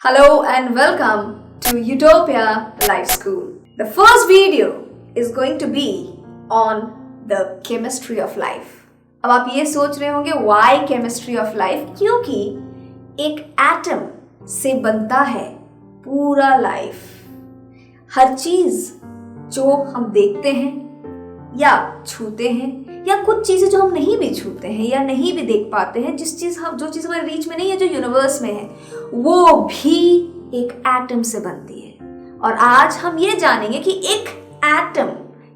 Hello and welcome to Utopia Life School. The first video is going to be on the chemistry of life. अब आप ये सोच रहे होंगे why chemistry of life? क्योंकि एक एटम से बनता है पूरा लाइफ. हर चीज जो हम देखते हैं या छूते हैं या कुछ चीजें जो हम नहीं भी छूते हैं या नहीं भी देख पाते हैं, जो चीज हमारे रीच में नहीं है, जो यूनिवर्स में है, वो भी एक एटम से बनती है. और आज हम ये जानेंगे कि एक एटम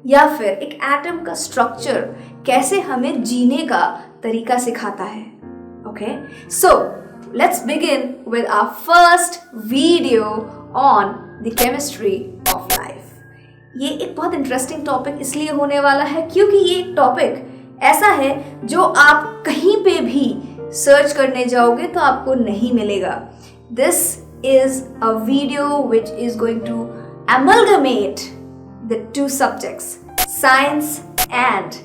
या फिर एक एटम का स्ट्रक्चर कैसे हमें जीने का तरीका सिखाता है. Okay, so let's begin with our first video on the chemistry of life. ये एक बहुत इंटरेस्टिंग टॉपिक इसलिए होने वाला है क्योंकि ये एक टॉपिक ऐसा है जो आप कहीं पे भी सर्च करने जाओगे तो आपको नहीं मिलेगा. This is a video which is going to amalgamate the two subjects, science and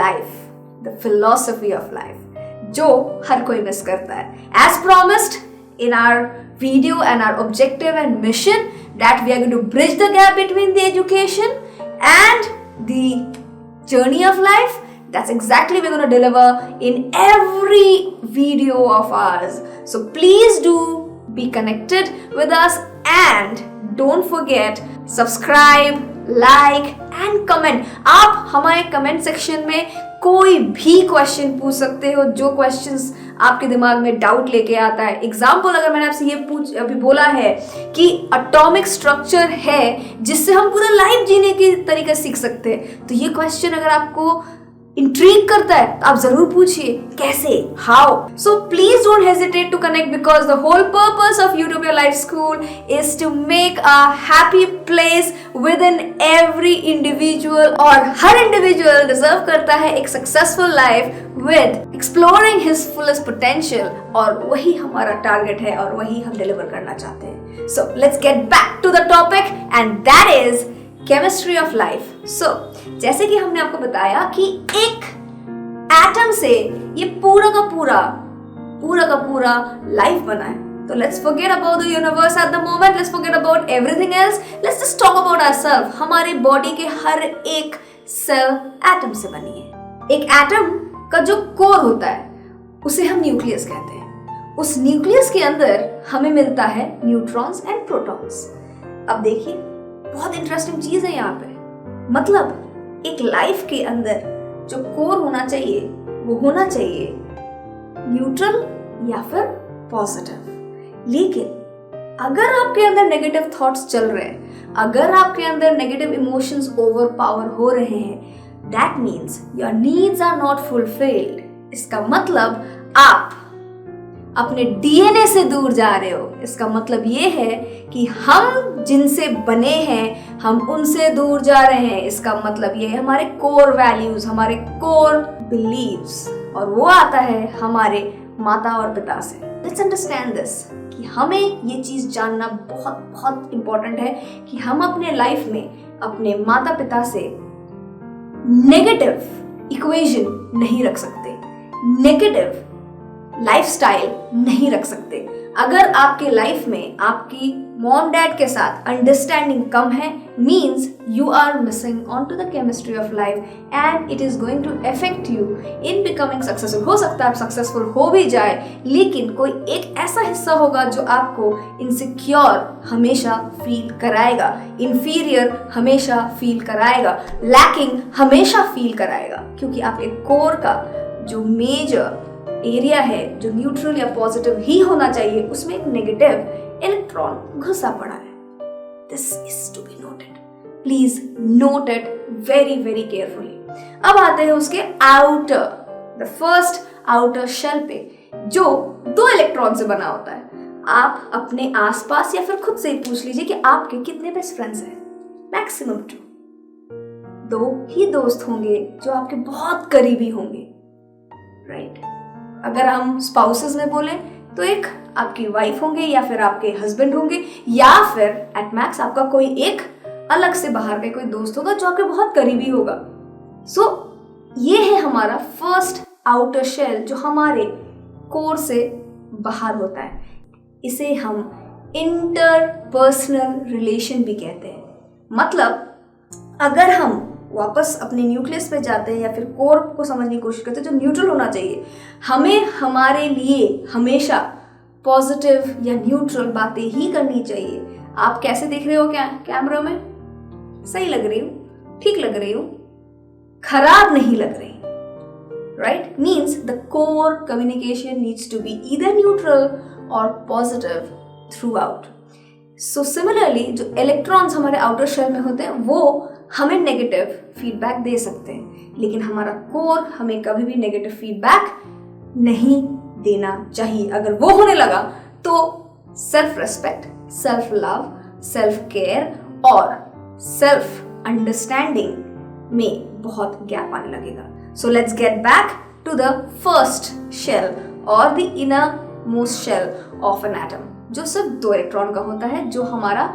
life, the philosophy of life, जो हर कोई मिस करता है. As promised in our video and our objective and mission that we are going to bridge the gap between the education and the journey of life. That's exactly we're going to deliver in every video of ours. So please do be connected with us and don't forget subscribe, like and comment. आप हमारे comment section में कोई भी question पूछ सकते हो, जो questions आपके दिमाग में डाउट लेके आता है. एग्जाम्पल अगर मैंने आपसे ये अभी बोला है कि एटॉमिक स्ट्रक्चर है जिससे हम पूरा लाइफ जीने के तरीके सीख सकते हैं, तो ये क्वेश्चन अगर आपको इंट्रीग करता है तो आप जरूर पूछिए कैसे, how. So please don't hesitate to connect because the whole purpose of Utopia Life School is to make a happy place within every individual. और हर इंडिविजुअल डिजर्व करता है एक successful life with exploring his fullest potential, और वही हमारा target है और वही हम डिलीवर करना चाहते हैं. So let's get back to the topic and that is chemistry of life. So जैसे कि हमने आपको बताया कि एक एटम से ये पूरा का पूरा लाइफ बना है. तो let's forget about the universe at the moment, let's forget about everything else, let's just talk about ourselves. हमारी बॉडी के हर एक सेल एटम से बनी है. एक एटम का जो कोर होता है उसे हम न्यूक्लियस कहते हैं. उस न्यूक्लियस के अंदर हमें मिलता है न्यूट्रॉन्स एंड प्रोटॉन्स. अब देखिए बहुत इंटरेस्टिंग चीज है यहाँ पे. मतलब एक लाइफ के अंदर जो कोर होना चाहिए वो होना चाहिए न्यूट्रल या फिर पॉजिटिव. लेकिन अगर आपके अंदर नेगेटिव थॉट्स चल रहे हैं, अगर आपके अंदर नेगेटिव इमोशंस ओवर पावर हो रहे हैं, that means your needs are not fulfilled. इसका मतलब आप अपने डीएनए से दूर जा रहे हो. इसका मतलब ये है कि हम जिनसे बने हैं हम उनसे दूर जा रहे हैं. इसका मतलब ये है हमारे कोर वैल्यूज, हमारे कोर बिलीव्स, और वो आता है हमारे माता और पिता से. लेट्स अंडरस्टैंड दिस कि हमें ये चीज जानना बहुत बहुत इंपॉर्टेंट है कि हम अपने लाइफ में अपने माता पिता से नेगेटिव इक्वेशन नहीं रख सकते, नेगेटिव लाइफस्टाइल नहीं रख सकते. अगर आपके लाइफ में आपकी मॉम डैड के साथ अंडरस्टैंडिंग कम है, means you are missing on to the chemistry of life and it is going to affect you in becoming successful. हो सकता है आप सक्सेसफुल हो भी जाए, लेकिन कोई एक ऐसा हिस्सा होगा जो आपको इनसिक्योर हमेशा फील कराएगा, इंफीरियर हमेशा फील कराएगा, लैकिंग हमेशा फील कराएगा, क्योंकि आपके कोर का जो मेजर एरिया है जो न्यूट्रल या पॉजिटिव ही होना चाहिए, उसमें एक नेगेटिव इलेक्ट्रॉन घुसा पड़ा है. This is to be noted. Please note it very very carefully. अब आते हैं उसके outer, the first outer shell पे, जो 2 इलेक्ट्रॉन से बना होता है. आप अपने आसपास या फिर खुद से ही पूछ लीजिए कि आपके कितने बेस्ट फ्रेंड्स हैं. मैक्सिमम 2 ही दोस्त होंगे जो आपके बहुत करीबी होंगे, राइट? अगर हम स्पाउसेस में बोलें तो एक आपकी वाइफ होंगे या फिर आपके हस्बैंड होंगे, या फिर एट मैक्स आपका कोई एक अलग से बाहर का कोई दोस्त होगा जो आपके बहुत करीबी होगा. सो ये है हमारा फर्स्ट आउटर शेल जो हमारे कोर से बाहर होता है. इसे हम इंटरपर्सनल रिलेशन भी कहते हैं। मतलब अगर हम वापस अपने न्यूक्लियस पे जाते हैं या फिर कोर को समझने की कोशिश करते हैं जो न्यूट्रल होना चाहिए, हमें हमारे लिए हमेशा पॉजिटिव या न्यूट्रल बातें ही करनी चाहिए। आप कैसे दिख रहे हो क्या कैमरा में? सही लग रही हूँ, ठीक लग रही हूँ, खराब नहीं लग रही, right? Means the core communication needs to be either neutral और positive throughout. So similarly जो इलेक्ट्रॉन्स हमारे आउटर शेल में होते हैं वो हमें नेगेटिव फीडबैक दे सकते हैं, लेकिन हमारा कोर हमें कभी भी नेगेटिव फीडबैक नहीं देना चाहिए। अगर वो होने लगा तो self respect, self love, self care और सेल्फ अंडरस्टैंडिंग में बहुत गैप आने लगेगा। So let's get back to the first shell और the innermost shell of an atom, जो सिर्फ 2 इलेक्ट्रॉन का होता है, जो हमारा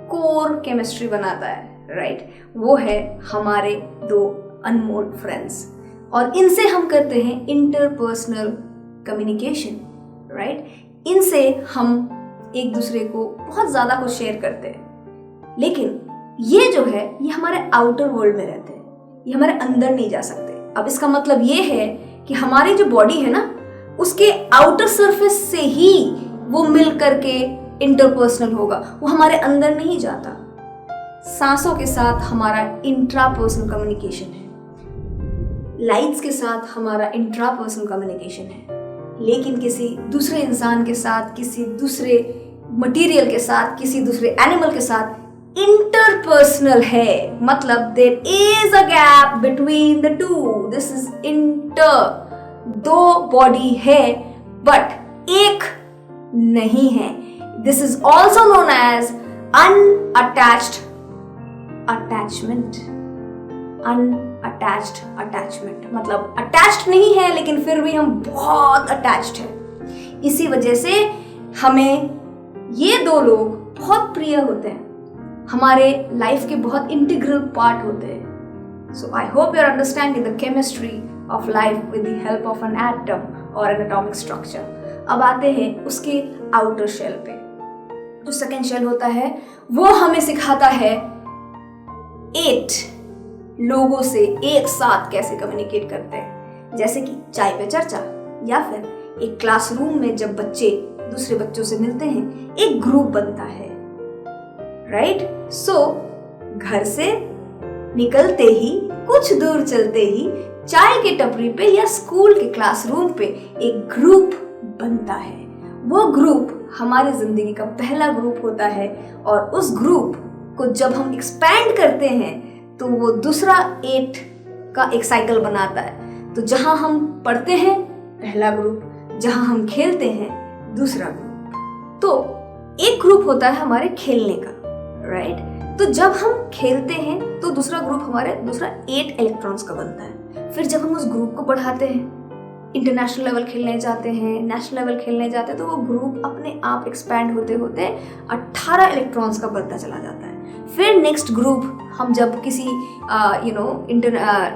कोर केमिस्ट्री बनाता है, राइट? वो है हमारे 2 अनमोल फ्रेंड्स, और इनसे हम करते हैं इंटरपर्सनल कम्युनिकेशन, राइट? इनसे हम एक दूसरे को बहुत ज़्यादा कुछ शेयर करते हैं, लेकिन ये जो है ये हमारे आउटर वर्ल्ड में रहते हैं, ये हमारे अंदर नहीं जा सकते। अब इसका मतलब ये है कि हमारी जो बॉडी है ना, उसके आउटर सरफेस से ही वो मिल करके इंटरपर्सनल होगा, वो हमारे अंदर नहीं जाता। सांसों के साथ हमारा इंट्रापर्सनल कम्युनिकेशन है, लाइट्स के साथ हमारा इंट्रापर्सनल कम्युनिकेशन है, लेकिन किसी दूसरे इंसान के साथ, किसी दूसरे मटेरियल के साथ, किसी दूसरे एनिमल के साथ इंटरपर्सनल है। मतलब there is a gap between the two, this is inter. 2 body है बट एक नहीं है। This is also known as unattached attachment. Unattached attachment मतलब अटैच्ड नहीं है लेकिन फिर भी हम बहुत अटैच्ड हैं। इसी वजह से हमें ये 2 लोग बहुत प्रिय होते हैं, हमारे लाइफ के बहुत इंटीग्रल पार्ट होते हैं। So I hope you are understanding the chemistry of life with the help of an atom और एन एटॉमिक स्ट्रक्चर। अब आते हैं उसके आउटर शेल पे। जो सेकेंड शेल होता है वो हमें सिखाता है 8 लोगों से एक साथ कैसे कम्युनिकेट करते हैं। जैसे कि चाय पे चर्चा, या फिर एक क्लासरूम में जब बच्चे दूसरे बच्चों से मिलते हैं, एक ग्रुप बनता है, राइट? सो घर से निकलते ही, कुछ दूर चलते ही, चाय की टपरी पे या स्कूल के क्लासरूम पे एक ग्रुप बनता है। वो ग्रुप हमारी जिंदगी का पहला ग्रुप होता है, और उस ग्रुप को जब हम एक्सपैंड करते हैं तो वो दूसरा 8 का एक साइकिल बनाता है। तो जहां हम पढ़ते हैं पहला ग्रुप, जहां हम खेलते हैं दूसरा ग्रुप। तो एक ग्रुप होता है हमारे खेलने का, राइट? तो जब हम खेलते हैं तो दूसरा ग्रुप हमारे दूसरा 8 इलेक्ट्रॉन्स का बनता है। फिर जब हम उस ग्रुप को बढ़ाते हैं, इंटरनेशनल लेवल खेलने जाते हैं, नेशनल लेवल खेलने जाते हैं, तो वो ग्रुप अपने आप एक्सपैंड होते होते 18 इलेक्ट्रॉन्स का बनता चला जाता है। फिर नेक्स्ट ग्रुप हम जब किसी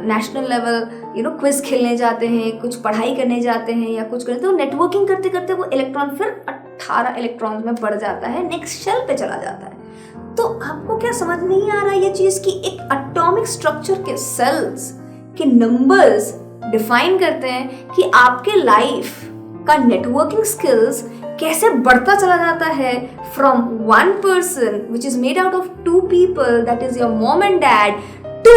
नेशनल लेवल क्विज खेलने जाते हैं, कुछ पढ़ाई करने जाते हैं या कुछ करते हैं, तो नेटवर्किंग करते करते वो इलेक्ट्रॉन फिर 18 इलेक्ट्रॉन में बढ़ जाता है, नेक्स्ट शेल पे चला जाता है। तो आपको क्या समझ नहीं आ रहा ये चीज कि एक एटॉमिक स्ट्रक्चर के सेल्स के नंबर्स डिफाइन करते हैं कि आपके लाइफ का नेटवर्किंग स्किल्स कैसे बढ़ता चला जाता है from 1 person which is made out of 2 people, that is your mom and dad, to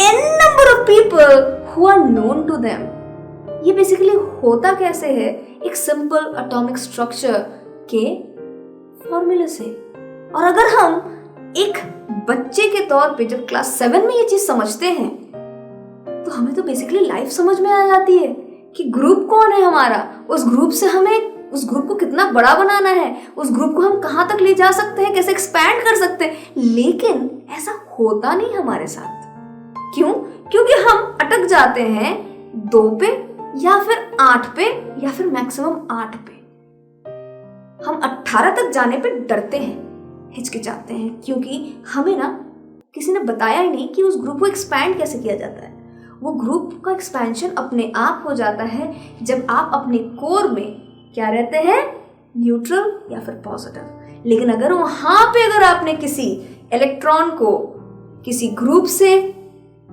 n number of people who are known to them। ये बेसिकली होता कैसे है? एक सिंपल एटॉमिक स्ट्रक्चर के फॉर्मूले से। और अगर हम एक बच्चे के तौर पे जब क्लास 7 में ये चीज समझते हैं तो हमें तो बेसिकली लाइफ समझ में आ जाती है कि ग्रुप कौन है हमारा, उस ग्रुप से हमें उस ग्रुप को कितना बड़ा बनाना है, उस ग्रुप को हम कहाँ तक ले जा सकते हैं, कैसे एक्सपैंड कर सकते हैं। लेकिन ऐसा होता नहीं हमारे साथ। क्यों? क्योंकि हम अटक जाते हैं 2 पे या फिर 8 पे या फिर मैक्सिमम 8 पे। हम 18 तक जाने पे डरते हैं, हिचकिचाते हैं, क्योंकि हमें ना किसी ने बताया ही नहीं कि उस ग्रुप को एक्सपैंड कैसे किया जाता है। वो ग्रुप का एक्सपेंशन अपने आप हो जाता है जब आप अपने कोर में क्या रहते हैं? न्यूट्रल या फिर पॉजिटिव। लेकिन अगर वहां पे अगर आपने किसी इलेक्ट्रॉन को किसी ग्रुप से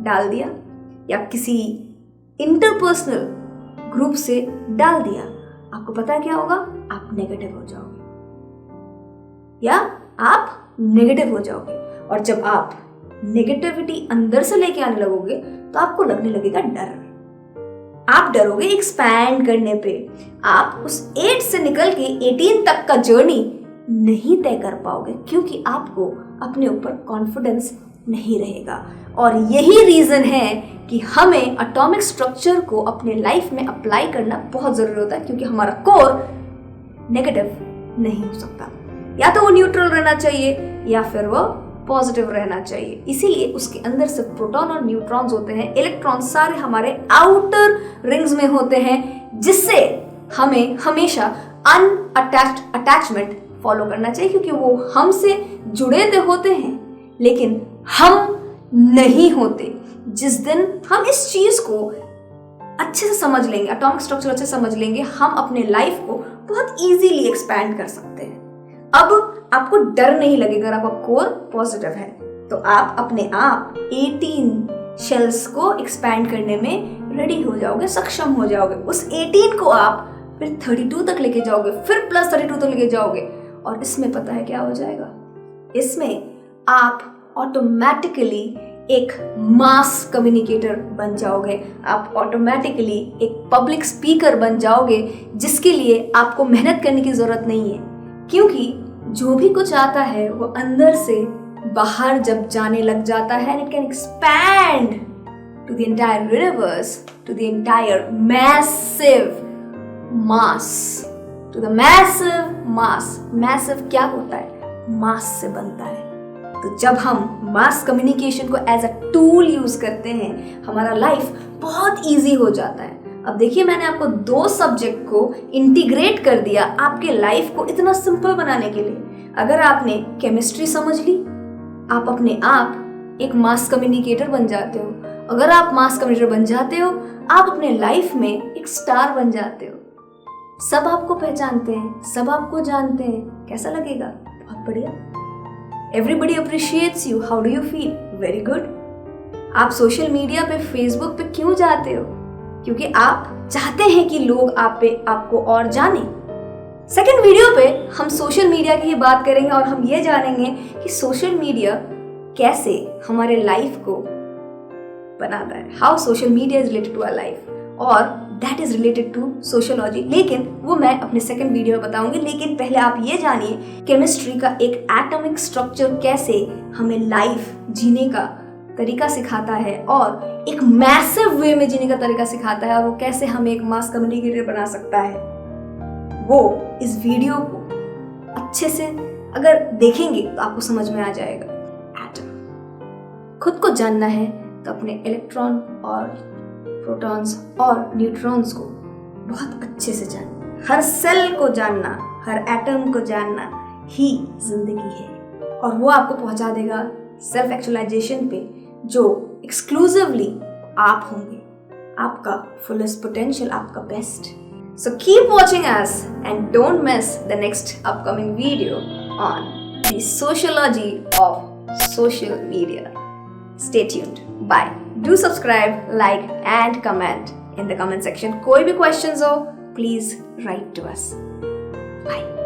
डाल दिया या किसी इंटरपर्सनल ग्रुप से डाल दिया, आपको पता है क्या होगा? आप नेगेटिव हो जाओगे या आप नेगेटिव हो जाओगे। और जब आप नेगेटिविटी अंदर से लेके आने लगोगे तो आपको लगने लगेगा डर। आप डरोगे एक्सपैंड करने पे। आप उस 8 से निकल के 18 तक का जर्नी नहीं तय कर पाओगे क्योंकि आपको अपने ऊपर कॉन्फिडेंस नहीं रहेगा। और यही रीजन है कि हमें एटॉमिक स्ट्रक्चर को अपने लाइफ में अप्लाई करना बहुत जरूरी होता है, क्योंकि हमारा कोर नेगेटिव नहीं हो सकता। या तो वो न्यूट्रल रहना चाहिए या फिर वो पॉजिटिव रहना चाहिए। इसीलिए उसके अंदर सिर्फ प्रोटॉन और न्यूट्रॉन्स होते हैं। इलेक्ट्रॉन सारे हमारे आउटर रिंग्स में होते हैं, जिससे हमें हमेशा अनअटैच्ड अटैचमेंट फॉलो करना चाहिए, क्योंकि वो हमसे जुड़े तो होते हैं लेकिन हम नहीं होते। जिस दिन हम इस चीज को अच्छे से समझ लेंगे, एटॉमिक स्ट्रक्चर अच्छे से समझ लेंगे, हम अपने लाइफ को बहुत इजीली एक्सपैंड कर सकते हैं। अब आपको डर नहीं लगेगा अगर आपका कोर पॉजिटिव है, तो आप अपने आप 18 शेल्स को एक्सपैंड करने में रेडी हो जाओगे, सक्षम हो जाओगे। उस 18 को आप फिर 32 तक लेके जाओगे, फिर प्लस 32 तक लेके जाओगे। और इसमें पता है क्या हो जाएगा? इसमें आप ऑटोमेटिकली एक मास कम्युनिकेटर बन जाओगे। आप ऑटोमेटिकली एक पब्लिक स्पीकर बन जाओगे, जिसके लिए आपको मेहनत करने की जरूरत नहीं है, क्योंकि जो भी कुछ आता है वो अंदर से बाहर जब जाने लग जाता है, and it can expand to the entire universe, to the entire massive mass, to the massive mass। massive क्या होता है? मास से बनता है। तो जब हम मास कम्युनिकेशन को एज अ टूल यूज करते हैं, हमारा लाइफ बहुत इजी हो जाता है। अब देखिए, मैंने आपको 2 सब्जेक्ट को इंटीग्रेट कर दिया आपके लाइफ को इतना सिंपल बनाने के लिए। अगर आपने केमिस्ट्री समझ ली, आप अपने आप एक मास कम्युनिकेटर बन जाते हो। अगर आप मास कम्युनिकेटर बन जाते हो, आप अपने लाइफ में एक स्टार बन जाते हो। सब आपको पहचानते हैं, सब आपको जानते हैं। कैसा लगेगा? बहुत बढ़िया। Everybody appreciates you. How do you feel? Very good. आप सोशल मीडिया पे, फेसबुक पे क्यों जाते हो? क्योंकि आप चाहते हैं कि लोग आपको और जाने। सेकंड वीडियो पे हम सोशल मीडिया की बात करेंगे और हम ये जानेंगे कि सोशल मीडिया कैसे हमारे लाइफ को बनाता है। How social media is related to our life, और that is related to sociology. लेकिन वो मैं अपने सेकंड वीडियो में बताऊंगी। लेकिन पहले आप ये जानिए केमिस्ट्री का एक एटॉमिक स्ट्रक्चर कैसे हमें लाइफ जीने का तरीका सिखाता है और एक मैसिव वे में जीने का तरीका सिखाता है, और वो कैसे हमें एक मास कम्युनिकेटर बना सकता है। वो इस वीडियो को अच्छे से अगर देखेंगे तो आपको समझ में आ जाएगा। एटम खुद को जानना है तो अपने इलेक्ट्रॉन और प्रोटॉन्स और न्यूट्रॉन्स को बहुत अच्छे से जानना। हर सेल को जानना, हर एटम को जानना ही जिंदगी है, और वो आपको पहुंचा देगा सेल्फ एक्चुअलाइजेशन पे, जो एक्सक्लूसिवली आप होंगे, आपका फुलेस्ट पोटेंशियल, आपका best. So keep watching us and don't miss the next upcoming video on the sociology of social media. Stay tuned. Bye. Do subscribe, like and comment in the comment section. कोई भी questions हो, please write to us. Bye.